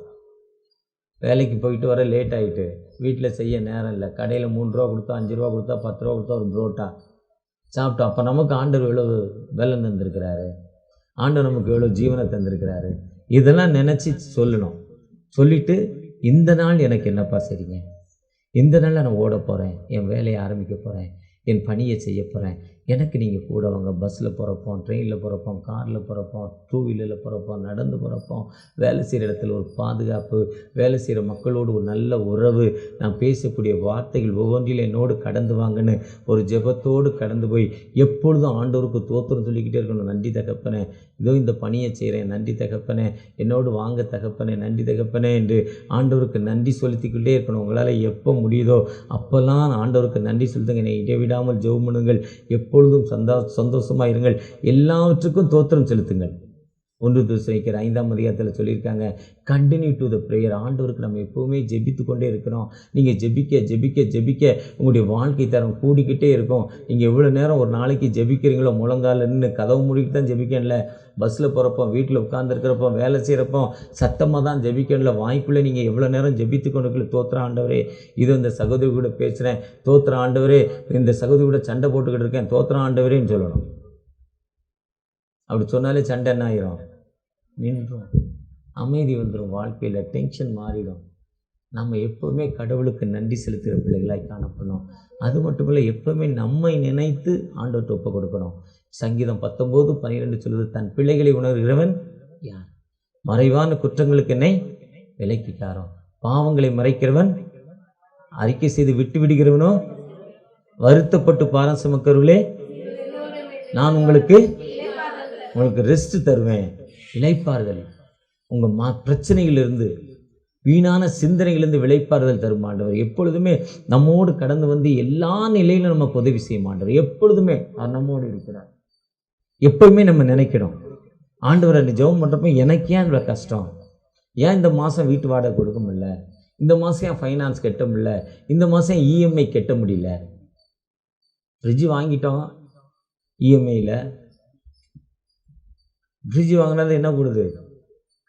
வேலைக்கு போயிட்டு வர லேட் ஆகிட்டு, வீட்டில் செய்ய நேரம் இல்லை, கடையில் 3 ரூபா கொடுத்தா 5 ரூபா கொடுத்தா 10 ரூபா கொடுத்தா ஒரு புரோட்டா சாப்பிட்டோம். அப்போ நமக்கு ஆண்டவர் எவ்வளோ பலன் தந்திருக்கிறாரு, ஆண்டவர் நமக்கு எவ்வளோ ஜீவனை தந்திருக்கிறாரு. இதெல்லாம் நினச்சி சொல்லணும். சொல்லிவிட்டு இந்த நாள் எனக்கு என்னப்பா சரிங்க, இந்த நாளில் நான் ஓட போகிறேன், என் வேலையை ஆரம்பிக்க போகிறேன், என் பணியை செய்ய போகிறேன், எனக்கு நீங்கள் கூட வாங்க. பஸ்ஸில் போகிறப்போம், ட்ரெயினில் போகிறப்போம், காரில் போகிறப்போம், 2 வீலரில் போகிறப்போம், நடந்து போகிறப்போம், வேலை செய்கிற இடத்துல ஒரு பாதுகாப்பு, வேலை செய்கிற மக்களோடு ஒரு நல்ல உறவு, நான் பேசக்கூடிய வார்த்தைகள் ஒவ்வொன்றில் என்னோடு கடந்து வாங்கன்னு ஒரு ஜெபத்தோடு கடந்து போய் எப்பொழுதும் ஆண்டவருக்கு தோத்திரம் சொல்லிக்கிட்டே இருக்கணும். நன்றி தகப்பனே, இதோ இந்த பணியை செய்கிறேன், நன்றி தகப்பனே, என்னோடு வாங்க தகப்பனே, நன்றி தகப்பனே என்று ஆண்டவருக்கு நன்றி செலுத்திக்கிட்டே இருக்கணும். உங்களால் எப்போ முடியுதோ அப்போல்லாம் ஆண்டவருக்கு நன்றி செலுத்துங்க. என்னை இடைவிடாமல் ஜெபம் பண்ணுங்கள், எப்பொழுதும் சந்தோஷமாக இருங்கள், எல்லாவற்றுக்கும் தோத்திரம் செலுத்துங்கள். 1 தெசலோனிக்கேயர் 5ஆம் அதிகாரத்தில் சொல்லியிருக்காங்க, கண்டினியூ டு த ப்ரேயர். ஆண்டவருக்கு நம்ம எப்போவுமே ஜெபித்து கொண்டே இருக்கிறோம். நீங்கள் ஜெபிக்க ஜெபிக்க ஜெபிக்க உங்களுடைய வாழ்க்கை தரம் கூடிக்கிட்டே இருக்கும். நீங்கள் எவ்வளோ நேரம் ஒரு நாளைக்கு ஜெபிக்கிறீங்களோ, முழங்கால நின்று கதவு மூடிக்கிட்டு தான் ஜெபிக்கல, பஸ்ஸில் போகிறப்போ, வீட்டில் உட்காந்துருக்கிறப்போ, வேலை செய்கிறப்போ சத்தமாக தான் ஜெபிக்கல, வாய்க்குள்ளே நீங்கள் எவ்வளோ நேரம் ஜெபித்து கொண்டு தோத்திர ஆண்டவரே, இது இந்த சகோதரி கூட பேசுகிறேன், தோத்திர ஆண்டவரே, இந்த சகோதரி கூட சண்டை போட்டுக்கிட்டு இருக்கேன், தோத்திர ஆண்டவரேன்னு சொல்லணும். அப்படி சொன்னாலே சண்டை என்ன ஆயிரும்? நின்றும், அமைதி வந்துடும், வாழ்க்கையில் டென்ஷன் மாறிடும். நம்ம எப்போவுமே கடவுளுக்கு நன்றி செலுத்துகிற பிள்ளைகளாய் காணப்படணும். அது மட்டும் இல்லை, எப்போவுமே நம்மை நினைத்து ஆண்டவர்கிட்ட ஒப்பு கொடுக்கணும். சங்கீதம் 19:12 சொல்லுது, தன் பிள்ளைகளை உணர்கிறவன் யார்? மறைவான குற்றங்களுக்கு என்னை விலக்கிக்காரன், பாவங்களை மறைக்கிறவன் அறிக்கை செய்து விட்டு விடுகிறவனோ, வருத்தப்பட்டு பாரம் சுமக்கிறவர்களே, நான் உங்களுக்கு ரெஸ்ட் தருவேன். இளைப்பாறுதல், உங்கள் பிரச்சனைகளிலிருந்து, வீணான சிந்தனைகளிலிருந்து விளைப்பாறுதல் தரும் ஆண்டவர். எப்பொழுதுமே நம்மோடு கடந்து வந்து எல்லா நிலையிலும் நமக்கு உதவி செய்யும் ஆண்டவர். எப்பொழுதுமே அவர் நம்மோடு இருக்கிறார். எப்பவுமே நம்ம நினைக்கணும், ஆண்டவர் அன்னை ஜெபம் பண்ணுறப்ப எனக்கு ஏன் இவ்வளோ கஷ்டம், ஏன் இந்த மாதம் வீட்டு வாடகை கொடுக்க முடியல, இந்த மாதம் ஏன் ஃபைனான்ஸ் கட்ட முடியல, இந்த மாதம் இஎம்ஐ கட்ட முடியல. ஃப்ரிட்ஜ் வாங்கிட்டோம் இஎம்ஐயில், ஃப்ரிட்ஜ் வாங்கினாலும் என்ன கூடுது,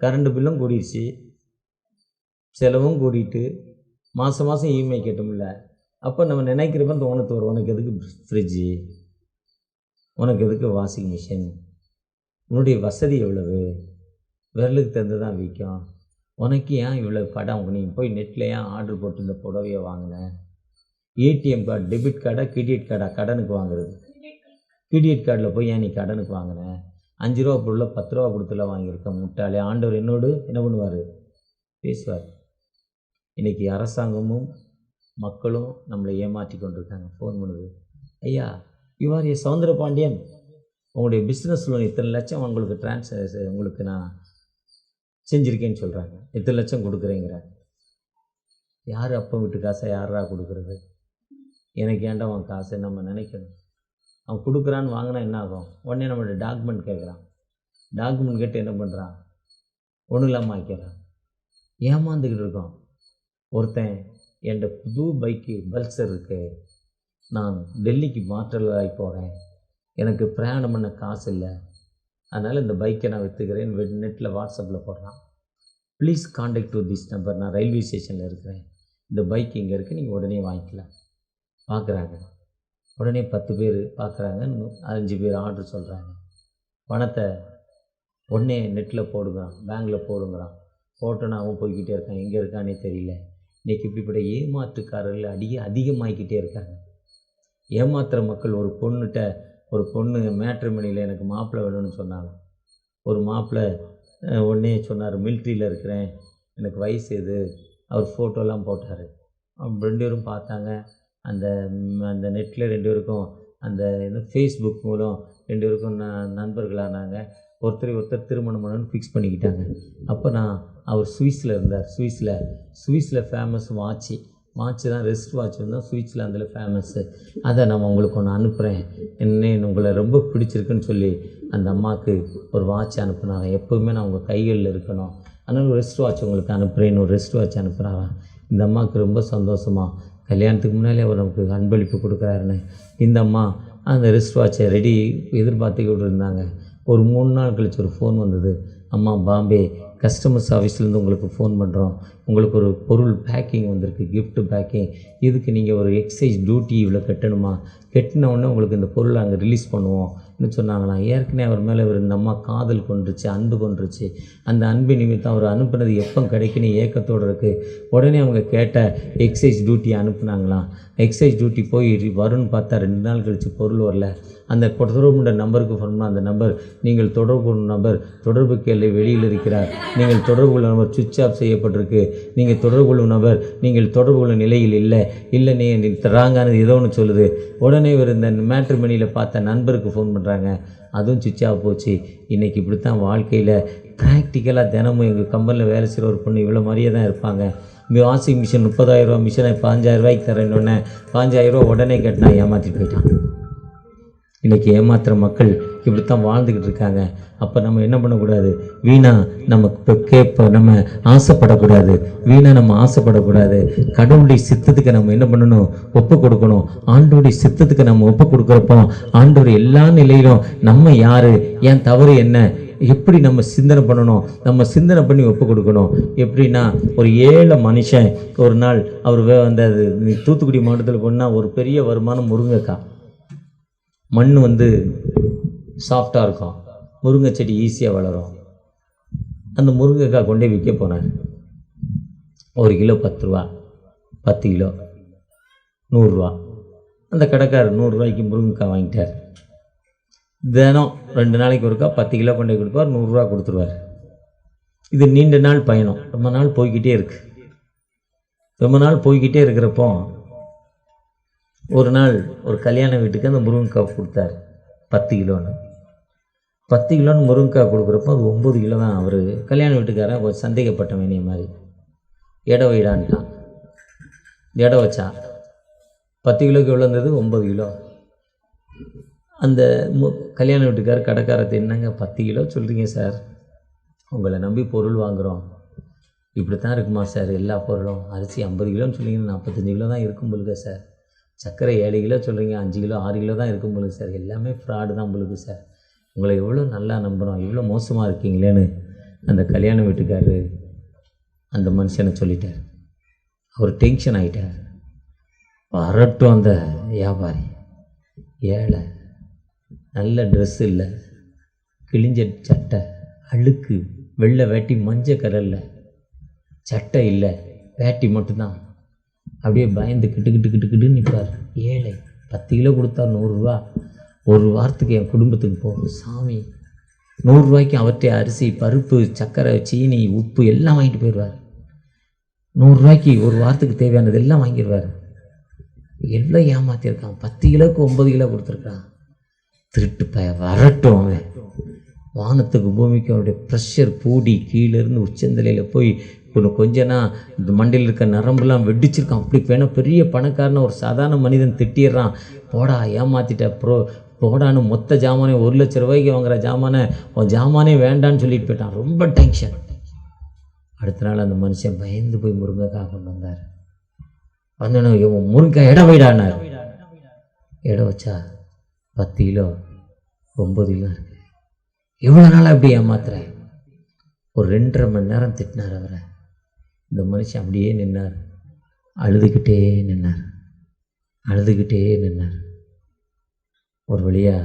கரண்ட் பில்லும் கூடிடுச்சு, செலவும் கூடிட்டு, மாதம் மாதம் இஎம்ஐ கட்ட முடியல. அப்போ நம்ம நினைக்கிறப்ப தோணத்து வரும், உனக்கு எதுக்கு ஃப்ரிட்ஜு, உனக்கு எதுக்கு வாஷிங் மிஷின், உன்னுடைய வசதி எவ்வளவு, விரலுக்கு தந்து தான் விற்கும், உனக்கு ஏன் இவ்வளோ கடன், நீ போய் நெட்டில் ஏன் ஆர்டர் போட்டு இந்த புடவையை வாங்கினேன், ஏடிஎம் கார்டு, டெபிட் கார்டா கிரெடிட் கார்டா கடனுக்கு வாங்குறது, கிரெடிட் கார்டில் போய் ஏன் நீ கடனுக்கு வாங்கினேன், 5 ரூபா பொருளை 10 ரூபா கொடுத்துலாம் வாங்கியிருக்கேன் முட்டாளே. ஆண்டவர் என்னோடு என்ன பண்ணுவார், பேசுவார். இன்றைக்கி அரசாங்கமும் மக்களும் நம்மளை ஏமாற்றி கொண்டிருக்காங்க. ஃபோன் பண்ணுது, ஐயா யுவர் ஏ சௌந்தர பாண்டியன், உங்களுடைய பிஸ்னஸ் லோன் இத்தனை லட்சம் உங்களுக்கு உங்களுக்கு நான் செஞ்சுருக்கேன்னு சொல்கிறாங்க, இத்தனை லட்சம் கொடுக்குறேங்கிறாங்க. யார் அப்போ விட்டு காசை யாரா கொடுக்குறது, எனக்கு ஏன்டா அவன் காசை நம்ம நினைக்கணும். அவன் கொடுக்குறான்னு வாங்கினா என்ன ஆகும், உடனே நம்மளோட டாக்குமெண்ட் கேட்குறான், டாக்குமெண்ட் கேட்டு என்ன பண்ணுறான், ஒன்றும் இல்லாமல் ஆக்கிறான். ஏமாந்துக்கிட்டு இருக்கோம். ஒருத்தன் என்கிட்ட புது பைக்கு பல்சர் இருக்கு, நான் டெல்லிக்கு மாற்றலாகி போகிறேன், எனக்கு பிரயாணம் பண்ண காசு இல்லை, அதனால் இந்த பைக்கை நான் விற்றுக்கிறேன், நெட்டில் வாட்ஸ்அப்பில் போடுறான். Please contact to this number, நான் ரயில்வே ஸ்டேஷனில் இருக்கிறேன், இந்த பைக் இங்கே இருக்குது, நீங்கள் உடனே வாங்கிக்கலாம். பார்க்குறாங்க, உடனே 10 பேர் பார்க்குறாங்க, 5 பேர் ஆர்டர் சொல்கிறாங்க. பணத்தை உடனே நெட்டில் போடுங்கிறான், பேங்கில் போடுங்கிறான். போட்டோன்னு அவன் போய்கிட்டே இருக்கான், எங்கே இருக்கானே தெரியல. இன்றைக்கி இப்படிப்பட்ட ஏமாற்றுக்காரர்கள் அதிகமாகிக்கிட்டே இருக்காங்க. ஏமாத்துகிற மக்கள், ஒரு பொண்ணு மேட்ரிமோனியில் எனக்கு மாப்பிள்ளை வேணும்னு சொன்னாங்க. ஒரு மாப்பிள்ளை உடனே சொன்னார், மிலிட்ரியில் இருக்கிறேன், எனக்கு வயசு எது, அவர் ஃபோட்டோலாம் போட்டார். அவங்க 2 பேரும் பார்த்தாங்க. அந்த நெட்டில் 2 பேருக்கும் அந்த ஃபேஸ்புக் மூலம் 2 பேருக்கும் நண்பர்களானாங்க. ஒருத்தர் திருமணம் பண்ணணும்னு ஃபிக்ஸ் பண்ணிக்கிட்டாங்க. அப்போ அவர் சுவிஸில் இருந்தார். சுவிஸில் ஃபேமஸ் வாட்ச்சு தான், ரெஸ்ட் வாட்ச் வந்து சுவிஸில் அதில் ஃபேமஸ்ஸு. அதை நான் உங்களுக்கு ஒன்று அனுப்புகிறேன், என்ன உங்களை ரொம்ப பிடிச்சிருக்குன்னு சொல்லி அந்த அம்மாவுக்கு ஒரு வாட்ச் அனுப்புனாங்க. எப்போவுமே நான் உங்கள் கைகளில் இருக்கணும், அதனால் ஒரு ரெஸ்ட் வாட்ச் உங்களுக்கு அனுப்புகிறேன்னு ஒரு ரெஸ்ட் வாட்ச் அனுப்புகிறாங்க. இந்த அம்மாவுக்கு ரொம்ப சந்தோஷமாக, கல்யாணத்துக்கு முன்னாலே அவர் நமக்கு அன்பளிப்பு கொடுக்குறாருன்னு இந்த அம்மா அந்த ரெஸ்ட் வாட்சை எதிர்பார்த்துக்கிட்டு இருந்தாங்க. ஒரு 3 நாள் கழிச்சு ஒரு ஃபோன் வந்தது, அம்மா பாம்பே கஸ்டமர்ஸ் ஆஃபீஸ்லேருந்து உங்களுக்கு ஃபோன் பண்ணுறோம், உங்களுக்கு ஒரு பொருள் பேக்கிங் வந்திருக்கு, கிஃப்ட் பேக்கிங், இதுக்கு நீங்கள் ஒரு எக்ஸைஸ் டியூட்டி இவ்வளோ கட்டணுமா, கட்டின உடனே உங்களுக்கு இந்த பொருளை அங்கே ரிலீஸ் பண்ணுவோம்னு சொன்னாங்களாம். ஏற்கனவே அவர் மேலே இந்த அம்மா காதல் கொண்டுருச்சு, அன்பு கொண்டுருச்சு. அந்த அன்பு நிமித்தம் அவர் அனுப்புனது எப்போ கிடைக்குன்னு ஏக்கத்தோடு இருக்குது. உடனே அவங்க கேட்ட எக்ஸைஸ் டியூட்டியை அனுப்புனாங்களாம். எக்ஸைஸ் டியூட்டி போய் வரும்னு பார்த்தா 2 நாள் கழித்து பொருள் வரல. அந்த தொடர்புடைய நம்பருக்கு ஃபோன் பண்ணால், அந்த நம்பர் நீங்கள் தொடர்பு கொள்ளும் நம்பர் தொடர்பு கேள்வி வெளியில் இருக்கிறார், நீங்கள் தொடர்பு கொள்ளும் நம்பர் சுவிட்ச் ஆஃப் செய்யப்பட்டிருக்கு, நீங்கள் தொடர்பு கொள்ளும் நபர் நீங்கள் தொடர்பு கொள்ளும் நிலையில் இல்லை நீ ராங்கானது ஏதோ ஒன்று சொல்லுது. உடனே இவர் இந்த மேட்ரிமோனியில் பார்த்த நண்பருக்கு ஃபோன் பண்ணுறாங்க, அதுவும் சுவிட்ச் ஆஃப் போச்சு. இன்றைக்கி இப்படி தான் வாழ்க்கையில் ப்ராக்டிக்கலாக தினமும் எங்கள் கம்பெனியில் வேலை செய்கிற ஒரு பொண்ணு இவ்வளோ மாதிரியே தான் இருப்பாங்க. வாஷிங் மிஷின் 30,000 ரூபா மிஷினை 15,000 ரூபாய்க்கு தரேன்னொன்னே 15,000 ரூபா உடனே கட்டினா ஏமாற்றிட்டு போயிட்டான். இன்றைக்கி ஏமாத்துகிற மக்கள் இப்படித்தான் வாழ்ந்துக்கிட்டு இருக்காங்க. அப்போ நம்ம என்ன பண்ணக்கூடாது? வீணா நம்ம ஆசைப்படக்கூடாது. கடவுளுடைய சித்தத்துக்கு நம்ம என்ன பண்ணணும்? ஒப்பு கொடுக்கணும். ஆண்டவருடைய சித்தத்துக்கு நம்ம ஒப்பு கொடுக்குறப்போ ஆண்டவர் எல்லா நிலையிலும் நம்ம யாரு, ஏன் தவறு என்ன, எப்படி நம்ம சிந்தனை பண்ணணும், நம்ம சிந்தனை பண்ணி ஒப்பு கொடுக்கணும். எப்படின்னா, ஒரு ஏழை மனுஷன் ஒரு நாள் அவர் அந்த தூத்துக்குடி மாவட்டத்தில் போனால் ஒரு பெரிய வருமானம் முருங்கைக்காய். மண் சாஃப்டாக இருக்கும், முருங்கை செடி ஈஸியாக வளரும். அந்த முருங்கைக்காய் கொண்டே விற்க போனார். 1 கிலோ 10 ரூபா, 10 கிலோ 100 ரூபா. அந்த கடைக்காரர் 100 ரூபாய்க்கு முருங்கைக்காய் வாங்கிட்டார். தினம் 2 நாளைக்கு ஒருக்கா 10 கிலோ கொண்டே கொடுப்பார், 100 ரூபா கொடுத்துருவார். இது நீண்ட நாள் பயணம், ரொம்ப நாள் போய்கிட்டே இருக்கு. ரொம்ப நாள் போய்கிட்டே இருக்கிறப்போ ஒரு நாள் ஒரு கல்யாண வீட்டுக்கு அந்த முருங்கைக்காய் கொடுத்தார். 10 கிலோன்னு 10 கிலோன்னு முருங்கைக்காய் கொடுக்குறப்போ அது 9 கிலோ தான். அவர் கல்யாண வீட்டுக்காரன் ஒரு சந்தேகப்பட்ட வேணிய மாதிரி எடை வைடான்ட்டான். எடை வச்சா 10 கிலோக்கு எவ்வளோ இருந்தது? 9 கிலோ. அந்த கல்யாண வீட்டுக்காரர் கடைக்காரத்தை, என்னங்க 10 கிலோ சொல்கிறீங்க சார், உங்களை நம்பி பொருள் வாங்குகிறோம், இப்படி தான் இருக்குமா சார் எல்லா பொருளும்? அரிசி 50 கிலோன்னு சொல்லிங்கன்னா 45 கிலோ தான் இருக்கும் பொழுது சார். சர்க்கரை 7 கிலோ சொல்கிறீங்க, 5 கிலோ 6 கிலோ தான் இருக்கும் பொழுது சார். எல்லாமே ஃப்ராடு தான் பொழுது சார். உங்களை எவ்வளோ நல்லா நம்புகிறோம், இவ்வளோ மோசமாக இருக்கீங்களேன்னு அந்த கல்யாண வீட்டுக்காரரு அந்த மனுஷனை சொல்லிட்டார். அவர் டென்ஷன் ஆகிட்டார். வரட்டும் அந்த வியாபாரி, ஏழை, நல்ல ட்ரெஸ் இல்லை, கிழிஞ்ச சட்டை, அழுக்கு, வெள்ளை வேட்டி, மஞ்சள் கலரில் சட்டை இல்லை, வேட்டி மட்டும்தான், அப்படியே பயந்து கிட்டு நிற்பார். ஏழை, 10 கிலோ கொடுத்தா 100 ரூபா, ஒரு வாரத்துக்கு என் குடும்பத்துக்கு போகும் சாமி. 100 ரூபாய்க்கு அவர்கிட்ட அரிசி, பருப்பு, சர்க்கரை, சீனி, உப்பு எல்லாம் வாங்கிட்டு போயிடுவார். 100 ரூபாய்க்கு ஒரு வாரத்துக்கு தேவையானது எல்லாம் வாங்கிடுவார். எவ்வளோ ஏமாற்றிருக்கான், 10 கிலோவுக்கு 9 கிலோ கொடுத்துருக்கான். திருட்டு வரட்டும். அவன் வானத்துக்கு பூமிக்கு அவருடைய ப்ரெஷர் கூடி கீழேருந்து உச்சந்தலையில் போய் கொஞ்சனா இந்த மண்டையில் இருக்க நரம்புலாம் வெடிச்சிருக்கான். அப்படி வேணால் பெரிய பணக்காரனை ஒரு சாதாரண மனிதன் திட்டிடுறான். போடா ஏமாற்றிட்ட போடான்னு மொத்த ஜாமானே 1 லட்ச ரூபாய்க்கு வாங்குற ஜாமானே வேண்டான்னு சொல்லிட்டு போயிட்டான். ரொம்ப டென்ஷன். அடுத்த நாள் அந்த மனுஷன் பயந்து போய் முருங்கைக்காய் கொண்டு வந்தார். வந்தோன்னு முருங்கைக்காய் எடை வைடானார். எடை வச்சா 10 கிலோ 9 கிலோ இருக்கு. இவ்வளோ நாள் அப்படி ஏமாத்துறேன். ஒரு 2.5 மணி நேரம் திட்டினார் அவரை. இந்த மனுஷன் அப்படியே நின்னார், அழுதுகிட்டே நின்னார். ஒரு வழியாக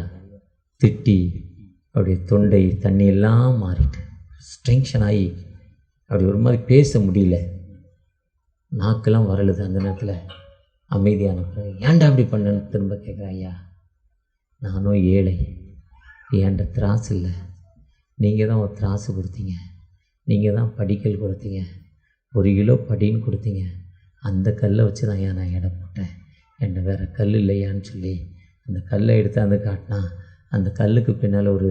திட்டி அப்படியே தொண்டை தண்ணியெல்லாம் மாறிட்டு டென்ஷன் ஆகி அப்படி ஒரு மாதிரி பேச முடியல, நாக்கெல்லாம் வரலுது. அந்த நேரத்தில் அமைதியான, ஏன்டா அப்படி பண்ணன்னு திரும்ப கேட்குறேன். ஐயா, நானும் ஏழை, ஏன்ட திராசு இல்லை, நீங்கள் தான் ஒரு திராசு கொடுத்தீங்க, நீங்கள் தான் படிக்கல் கொடுத்தீங்க, 1 கிலோ படின்னு கொடுத்தீங்க, அந்த கல்லை வச்சு தான் ஏன் நான் எடை போட்டேன், என்கிட்ட வேறு கல் இல்லையான்னு சொல்லி அந்த கல்லை எடுத்து காட்டினா அந்த கல்லுக்கு பின்னால் ஒரு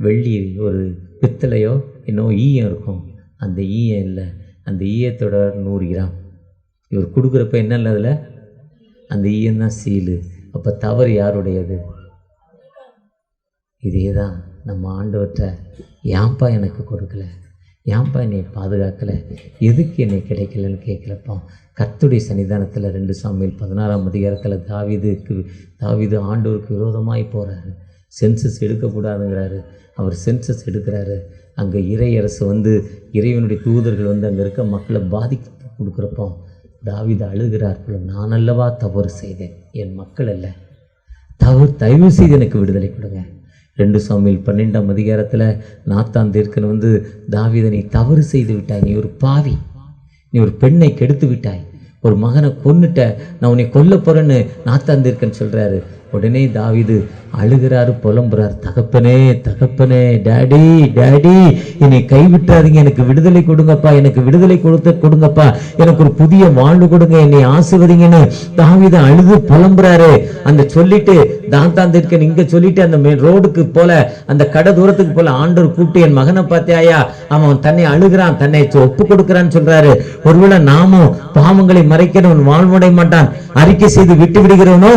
வெள்ளி, ஒரு பித்தளையோ இன்னும் ஈயம் இருக்கும். அந்த ஈயம் இல்லை, அந்த ஈயத்தோட 100 கிராம் இவர் கொடுக்குறப்ப என்ன இல்லை அதில், அந்த ஈயம்தான் சீலு. அப்போ தவறு யாருடையது? இதே தான் நம்ம ஆண்டவர்கிட்ட, ஏன்பா எனக்கு கொடுக்கல, ஏன்பா என்னை பாதுகாக்கலை, எதுக்கு என்னை கிடைக்கலன்னு கேட்குறப்போ கர்த்தருடைய சன்னிதானத்தில் 2 சாமுவேல் 16ஆம் அதிகாரத்தில் தாவீது ஆண்டவருக்கு விரோதமாய் போகிறாரு. சென்சஸ் எடுக்கக்கூடாதுங்கிறாரு. அவர் சென்சஸ் எடுக்கிறாரு. அங்கே இறையரசு இறைவனுடைய தூதர்கள் அங்கே இருக்க மக்களை பாதிக்க கொடுக்குறப்போ தாவீது அழுகிறார். நான் அல்லவா தவறு செய்தேன், என் மக்கள் அல்ல, தயவு செய்து எனக்கு விடுதலை கொடுங்க. 2 சாமுவேல் 12ஆம் அதிகாரத்தில் நாத்தான் தீர்க்கன் தாவீதை, நீ தவறு செய்து விட்டாய், நீ ஒரு பாவி, நீ ஒரு பெண்ணை கெடுத்து விட்டாய், ஒரு மகனை கொன்னுட்ட, நான் உன்னை கொல்ல போகிறேன்னு நாத்தான் தீர்க்கன் சொல்கிறாரு. உடனே தாவீது அழுகிறாரு, புலம்புறார், தகப்பனே தகப்பனே, டேடி டேடி, என்னை கைவிட்டாதீங்க, எனக்கு விடுதலை கொடுங்கப்பா, எனக்கு விடுதலை கொடுங்கப்பா, எனக்கு ஒரு புதிய வாழ்வு கொடுங்க, என்னை ஆசீர்வதிங்கன்னு தாவீது அழுது புலம்புறாரு. அந்த சொல்லிட்டு தாத்தான் தீர்க்கன் இங்க சொல்லிட்டு அந்த ரோடுக்கு போல அந்த கடை தூரத்துக்கு போல ஆண்டவர் கூப்பிட்டு என் மகனை பார்த்தியாயா, அவன் தன்னை அழுகிறான், தன்னை ஒப்பு கொடுக்கிறான்னு சொல்றாரு. ஒருவேளை நாமும் பாவங்களை மறைக்கிறவன் வாழ்வடைய மாட்டான், அறிக்கை செய்து விட்டு விடுகிறவனோ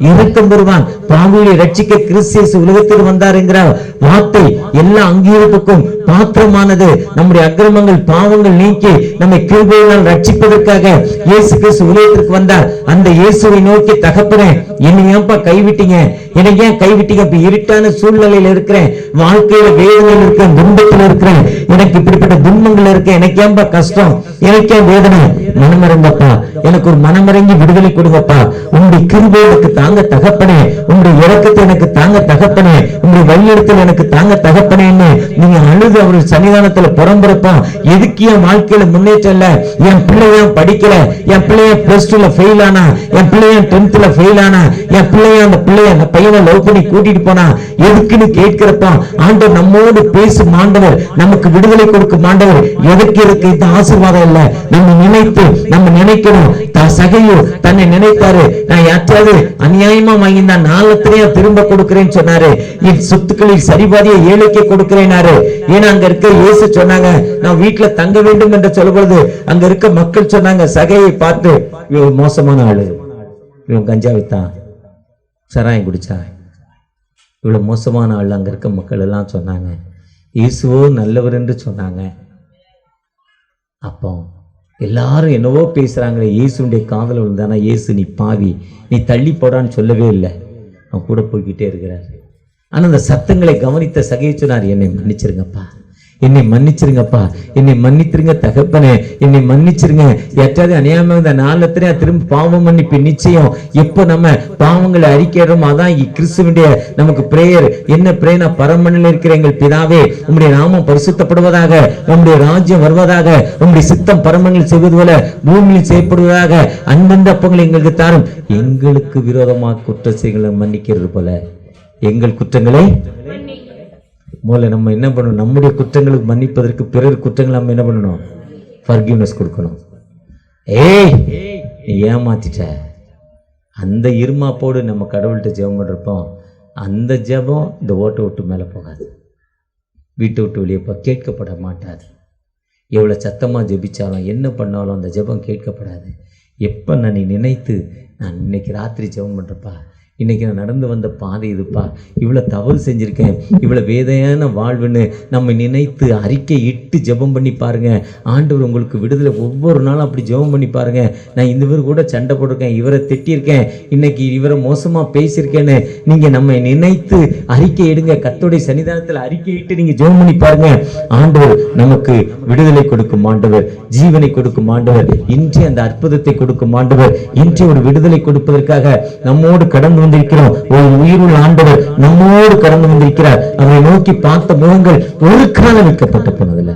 இரக்கம் பெறுவான். பாவிகளை ரட்சிக்க கிறிஸ்து உலகத்தில் வந்தார் என்கிற வார்த்தை எல்லா அங்கீகாரத்துக்கும் பாத்திரமானது. நம்முடைய அக்கிரமங்கள் பாவங்கள் நீக்கி நம்மை கிருபையினால் ரட்சிப்பதற்காக இயேசு கிறிஸ்து உலகத்திற்கு வந்தார். அந்த இயேசுவை நோக்கி, தகப்பனே என்னை ஏன்பா கைவிட்டீங்க, எனக்கு ஏன் கைவிட்டீங்க, இப்ப இருட்டான சூழ்நிலையில இருக்கிறேன், வாழ்க்கையில வேதனையில் இருக்கிறேன், துன்பத்தில் இருக்கிறேன், எனக்கு இப்படிப்பட்ட துன்பங்கள் இருக்கு, எனக்கு ஏன்பா கஷ்டம், எனக்கே வேதனை, மனமறங்கப்பா, எனக்கு ஒரு மனமறங்கி விடுதலை கொடுங்கப்பா, உங்களுடைய கிருபை எனக்கு தாங்க தகப்பனே, உங்களுடைய இரக்கத்தை எனக்கு தாங்க தகப்பனே, உங்களுடைய வழியெடுத்தல் எனக்கு தாங்க தகப்பனேன்னு நீங்க அழுது அவருடைய சன்னிதானத்துல புறம்புறப்பா. எதுக்கு என் வாழ்க்கையில முன்னேற்றம் இல்ல, என் பிள்ளைய படிக்கல, என் பிள்ளைய பிளஸ் 2ல ஃபெயில் ஆனா, என் பிள்ளைய 10th ஃபெயில் ஆனா, என் பிள்ளைய அந்த பையனை லவ் பண்ணி கூட்டிட்டு போனா, எதுக்குன்னு கேட்கிறப்பா ஆண்டவர் நம்மோடு பேசும் ஆண்டவர், நமக்கு விடுதலை கொடுக்கும் ஆண்டவர். எதுக்கு இருக்கு இந்த ஆசீர்வாதம் இல்ல, நம்ம நினைத்து நம்ம நினைக்கணும். சகையோ தன்னை நினைத்தாரு, நான் யாற்றாவது அநியாயமா வாங்கியிருந்தான் 4 திரும்ப கொடுக்கிறேன்னு சொன்னாரு, என் சொத்துக்களில் சரிபாதியை ஏழைக்கு கொடுக்கிறேனாரு. ஏன்னா அங்க இருக்க இயேசு சொன்னாங்க, நான் வீட்டுல தங்க வேண்டும் என்று சொல்லும்போது அங்க இருக்க மக்கள் சொன்னாங்க, சகையை பார்த்து இவன் மோசமான ஆளு, இவன் கஞ்சா வித்தான், சராயம் குடிச்சா, இவ்வளவு மோசமான ஆள் அங்க இருக்க மக்கள் எல்லாம் சொன்னாங்க. இயேசுவோ நல்லவர் என்று சொன்னாங்க. அப்போ எல்லாரும் என்னவோ பேசுறாங்களே, இயேசுடைய காதல் விழுந்தானா, இயேசு நீ பாவி, நீ தள்ளி போடான்னு சொல்லவே இல்லை, அவன் கூட போய்கிட்டே இருக்கிறார். ஆனா அந்த சத்தங்களை கவனித்த சகை சொன்னார், என்னை மன்னிச்சிருங்கப்பா, என்னை மன்னிச்சிருங்கப்பா, என்னை மன்னிச்சிருங்க தகப்பனே, என்னை மன்னிச்சிருங்க. எட்டாவது அநியாயமா இந்த 4 திரும்ப பாவம் மன்னிப்பு நிச்சயம். எப்ப நம்ம பாவங்களை அறிக்கையிடும், அதான் கிறிஸ்துவனுடைய நமக்கு பிரேயர். என்ன பிரேயர்? பரமனில் இருக்கிற எங்கள் பிதாவே, உம்முடைய நாமம் பரிசுத்தப்படுவதாக, உம்முடைய ராஜ்யம் வருவதாக, உம்முடைய சித்தம் பரமனில் செய்வது போல பூமியில் செய்யப்படுவதாக, அந்தந்த அப்பங்களை எங்களுக்கு தாரும். எங்களுக்கு விரோதமாக குற்ற செய்களை மன்னிக்கிறது போல எங்கள் குற்றங்களை முதல்ல நம்ம என்ன பண்ணணும், நம்முடைய குற்றங்களுக்கு மன்னிப்பதற்கு பிறர் குற்றங்கள் நம்ம என்ன பண்ணணும், ஃபர்கிவ்னஸ் கொடுக்கணும். ஏய் நீ ஏமாத்திட்ட, அந்த இருமாப்போடு நம்ம கடவுள்கிட்ட ஜெபம் பண்ணுறப்போ அந்த ஜெபம் இந்த ஓட்டை விட்டு மேலே போகாது, வீட்டை விட்டு வெளியே போ கேட்கப்பட மாட்டாது. எவ்வளோ சத்தமாக ஜெபிச்சாலும் என்ன பண்ணாலும் அந்த ஜெபம் கேட்கப்படாது. எப்போ நான் நினைத்து நான் இன்னைக்கு ராத்திரி ஜெபம் பண்ணுறப்பா, இன்னைக்கு நான் நடந்து வந்த பாதை இதுப்பா, இவ்வளோ தவறு செஞ்சுருக்கேன், இவ்வளோ வேதையான வாழ்வுன்னு நம்ம நினைத்து அறிக்கை இட்டு ஜெபம் பண்ணி பாருங்க. ஆண்டவர் உங்களுக்கு விடுதலை. ஒவ்வொரு நாளும் அப்படி ஜெபம் பண்ணி பாருங்க. நான் இந்த பேர் கூட சண்டை போட்டிருக்கேன், இவரை திட்டியிருக்கேன், இன்னைக்கு இவரை மோசமாக பேசியிருக்கேன்னு நீங்கள் நம்ம நினைத்து அறிக்கை எடுங்க. கர்த்தருடைய சன்னிதானத்தில் அறிக்கை இட்டு நீங்கள் ஜெபம் பண்ணி பாருங்க. ஆண்டவர் நமக்கு விடுதலை கொடுக்கும் ஆண்டவர், ஜீவனை கொடுக்கும் ஆண்டவர், இன்றே அந்த அற்புதத்தை கொடுக்கும் ஆண்டவர், இன்றே ஒரு விடுதலை கொடுப்பதற்காக நம்மோடு கடந்து வந்திருக்கிறோம். ஒரு உயிருள்ள ஆண்டவர் நம்மோடு கடந்து வந்திருக்கிறார். அவரை நோக்கி பார்த்த முகங்கள் ஒரு காலம் வைக்கப்பட்ட போனதில்லை.